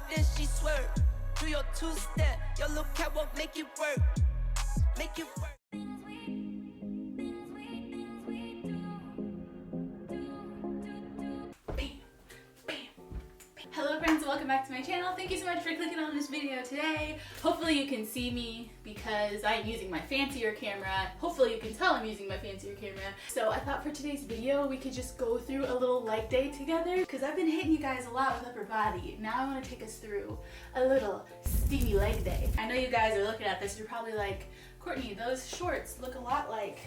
then she swerve. Do your two-step, your little catwalk, make it work. Make it work. Hello friends, welcome back to my channel. Thank you so much for clicking on this video today. Hopefully you can see me because I'm using my fancier camera. Hopefully you can tell I'm using my fancier camera. So I thought for today's video we could just go through a little leg day together because I've been hitting you guys a lot with upper body. Now I want to take us through a little steamy leg day. I know you guys are looking at this, you're probably like, Courtney, those shorts look a lot like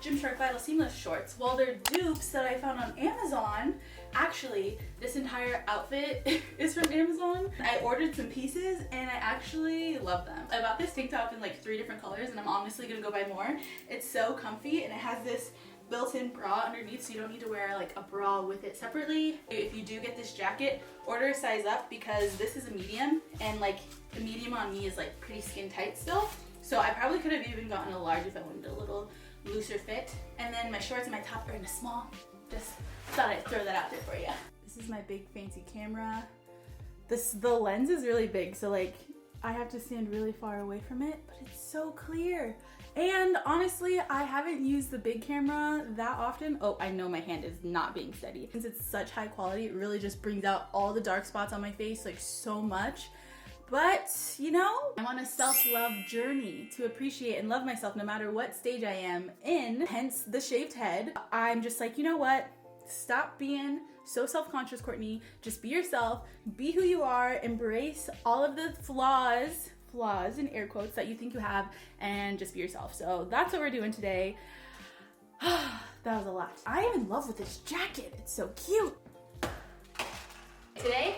Gymshark Vital Seamless shorts. Well, they're dupes that I found on Amazon. Actually, this entire outfit is from Amazon. I ordered some pieces and I actually love them. I bought this tank top in like 3 different colors and I'm honestly gonna go buy more. It's so comfy and it has this built-in bra underneath, so you don't need to wear like a bra with it separately. If you do get this jacket, order a size up because this is a medium and like the medium on me is like pretty skin tight still. So I probably could have even gotten a large if I wanted a little looser fit. And then my shorts and my top are in a small. Just thought I'd throw that out there for you. This is my big fancy camera. The lens is really big, so like I have to stand really far away from it, but it's so clear. And honestly, I haven't used the big camera that often. Oh, I know my hand is not being steady. Since it's such high quality, it really just brings out all the dark spots on my face like so much. But, you know, I'm on a self-love journey to appreciate and love myself no matter what stage I am in, hence the shaved head. I'm just like, you know what? Stop being so self-conscious, Courtney. Just be yourself, be who you are, embrace all of the flaws in air quotes that you think you have, and just be yourself. So that's what we're doing today. That was a lot. I am in love with this jacket. It's so cute. Today,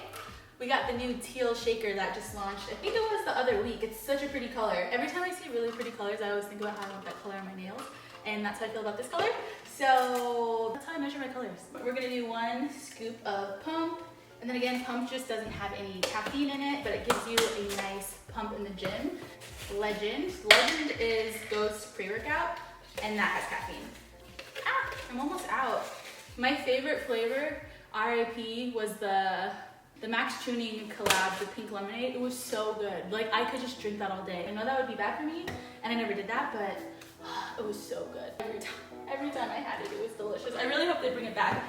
we got the new teal shaker that just launched. I think it was the other week. It's such a pretty color. Every time I see really pretty colors, I always think about how I want that color on my nails. And that's how I feel about this color. So that's how I measure my colors. But we're gonna do 1 scoop of pump. And then again, pump just doesn't have any caffeine in it, but it gives you a nice pump in the gym. Legend is Ghost pre-workout, and that has caffeine. Ah, I'm almost out. My favorite flavor, RIP, was the Max Tuning collab, the pink lemonade. It was so good. Like, I could just drink that all day. I know that would be bad for me, and I never did that, but it was so good. Every time I had it, it was delicious. I really hope they bring it back.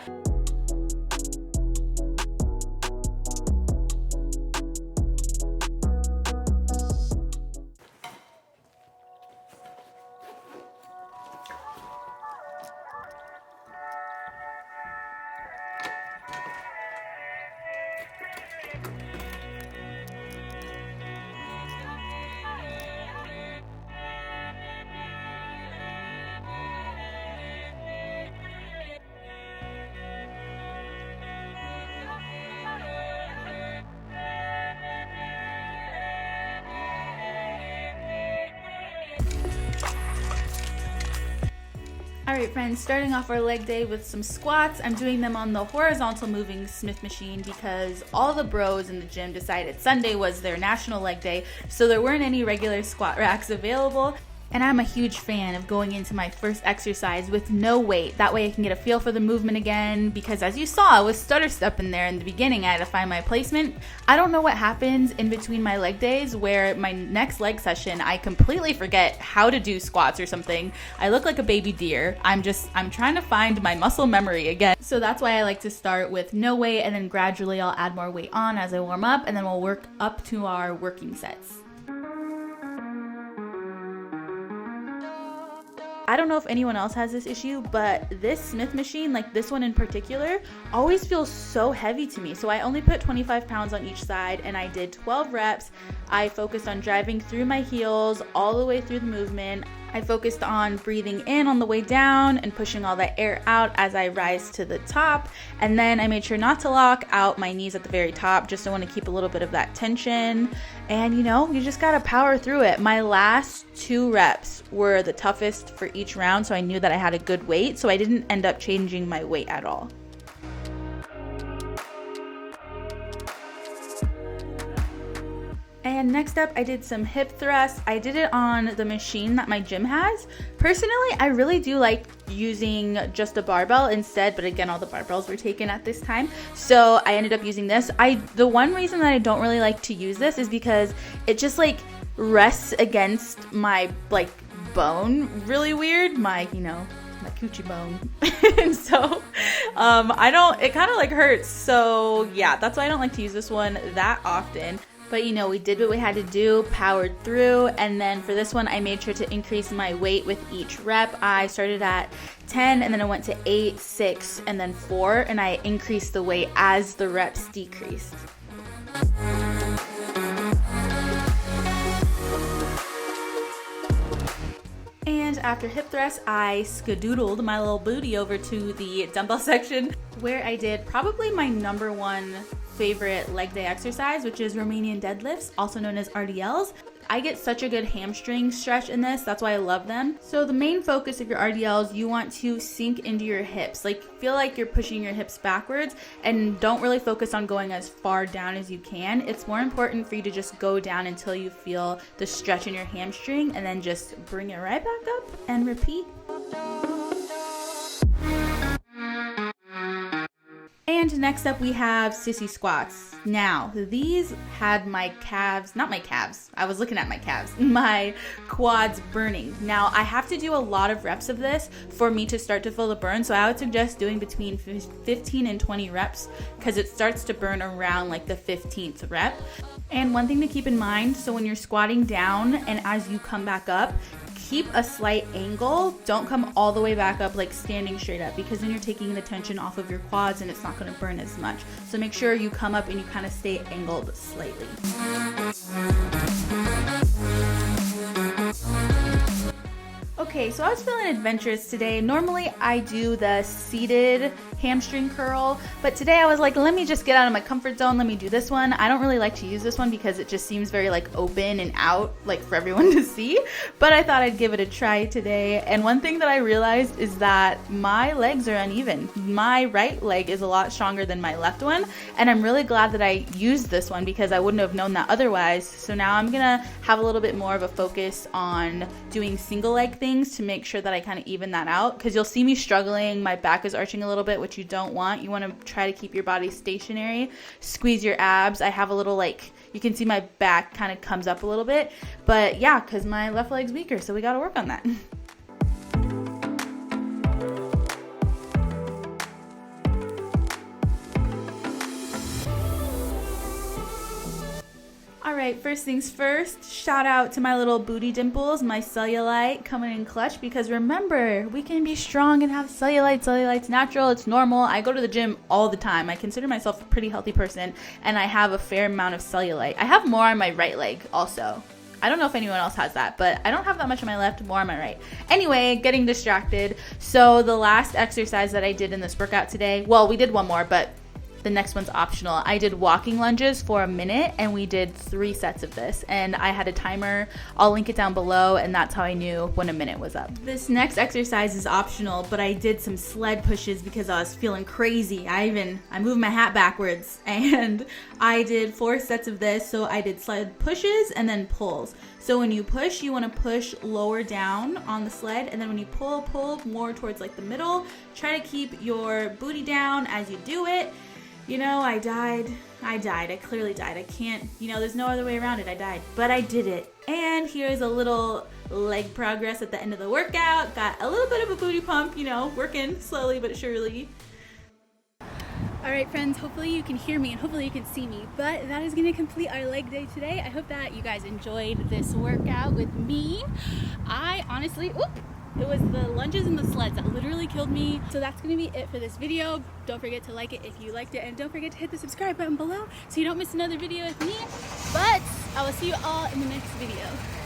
Alright friends, starting off our leg day with some squats. I'm doing them on the horizontal moving Smith machine because all the bros in the gym decided Sunday was their national leg day, so there weren't any regular squat racks available. And I'm a huge fan of going into my first exercise with no weight. That way I can get a feel for the movement again, because as you saw, I was stutter stepping there in the beginning. I had to find my placement. I don't know what happens in between my leg days where my next leg session, I completely forget how to do squats or something. I look like a baby deer. I'm trying to find my muscle memory again. So that's why I like to start with no weight, and then gradually I'll add more weight on as I warm up, and then we'll work up to our working sets. I don't know if anyone else has this issue, but this Smith machine, like this one in particular, always feels so heavy to me. So I only put 25 pounds on each side and I did 12 reps. I focused on driving through my heels all the way through the movement. I focused on breathing in on the way down and pushing all that air out as I rise to the top. And then I made sure not to lock out my knees at the very top, just I want to keep a little bit of that tension. And you know, you just gotta power through it. My last 2 reps were the toughest for each round, so I knew that I had a good weight, so I didn't end up changing my weight at all. And next up, I did some hip thrusts. I did it on the machine that my gym has. Personally, I really do like using just a barbell instead, but again, all the barbells were taken at this time. So I ended up using this. The one reason that I don't really like to use this is because it just like rests against my like bone really weird, my coochie bone. And so it kind of like hurts. So yeah, that's why I don't like to use this one that often. But we did what we had to do, powered through, and then for this one, I made sure to increase my weight with each rep. I started at 10, and then I went to 8, 6, and then 4, and I increased the weight as the reps decreased. And after hip thrusts, I skadoodled my little booty over to the dumbbell section where I did probably my number one favorite leg day exercise, which is Romanian deadlifts, also known as RDLs. I get such a good hamstring stretch in this, that's why I love them. So the main focus of your RDLs, you want to sink into your hips, like feel like you're pushing your hips backwards, and don't really focus on going as far down as you can. It's more important for you to just go down until you feel the stretch in your hamstring, and then just bring it right back up and repeat. And next up we have sissy squats. Now, these had my calves, not my calves, I was looking at my calves, my quads burning. Now, I have to do a lot of reps of this for me to start to feel the burn, so I would suggest doing between 15 and 20 reps because it starts to burn around like the 15th rep. And one thing to keep in mind, so when you're squatting down and as you come back up, keep a slight angle. Don't come all the way back up like standing straight up, because then you're taking the tension off of your quads and it's not going to burn as much. So make sure you come up and you kind of stay angled slightly. Okay, so I was feeling adventurous today. Normally I do the seated hamstring curl, but today I was like, let me just get out of my comfort zone. Let me do this one. I don't really like to use this one because it just seems very like open and out, like for everyone to see, but I thought I'd give it a try today. And one thing that I realized is that my legs are uneven. My right leg is a lot stronger than my left one, and I'm really glad that I used this one because I wouldn't have known that otherwise. So now I'm gonna have a little bit more of a focus on doing single leg things to make sure that I kind of even that out, because you'll see me struggling. My back is arching a little bit, which you don't want. You want to try to keep your body stationary. Squeeze your abs. I have a little, like, you can see my back kind of comes up a little bit, but yeah, because my left leg's weaker, so we got to work on that. Alright, first things first, shout out to my little booty dimples, my cellulite coming in clutch, because remember, we can be strong and have cellulite. Cellulite's natural, it's normal. I go to the gym all the time. I consider myself a pretty healthy person, and I have a fair amount of cellulite. I have more on my right leg also. I don't know if anyone else has that, but I don't have that much on my left, more on my right. Anyway, getting distracted. So the last exercise that I did in this workout today, well, we did one more, but the next one's optional. I did walking lunges for a minute, and we did 3 sets of this, and I had a timer. I'll link it down below, and that's how I knew when a minute was up. This next exercise is optional, but I did some sled pushes because I was feeling crazy. I moved my hat backwards, and I did 4 sets of this. So I did sled pushes and then pulls. So when you push, you want to push lower down on the sled, and then when you pull more towards like the middle. Try to keep your booty down as you do it. You know, I died. I clearly died. I can't, there's no other way around it. I died, but I did it. And here's a little leg progress at the end of the workout. Got a little bit of a booty pump, working slowly but surely. All right, friends, hopefully you can hear me and hopefully you can see me, but that is gonna complete our leg day today. I hope that you guys enjoyed this workout with me. I honestly, it was the lunges and the sleds that literally killed me. So that's gonna be it for this video. Don't forget to like it if you liked it, and don't forget to hit the subscribe button below so you don't miss another video with me. But I will see you all in the next video.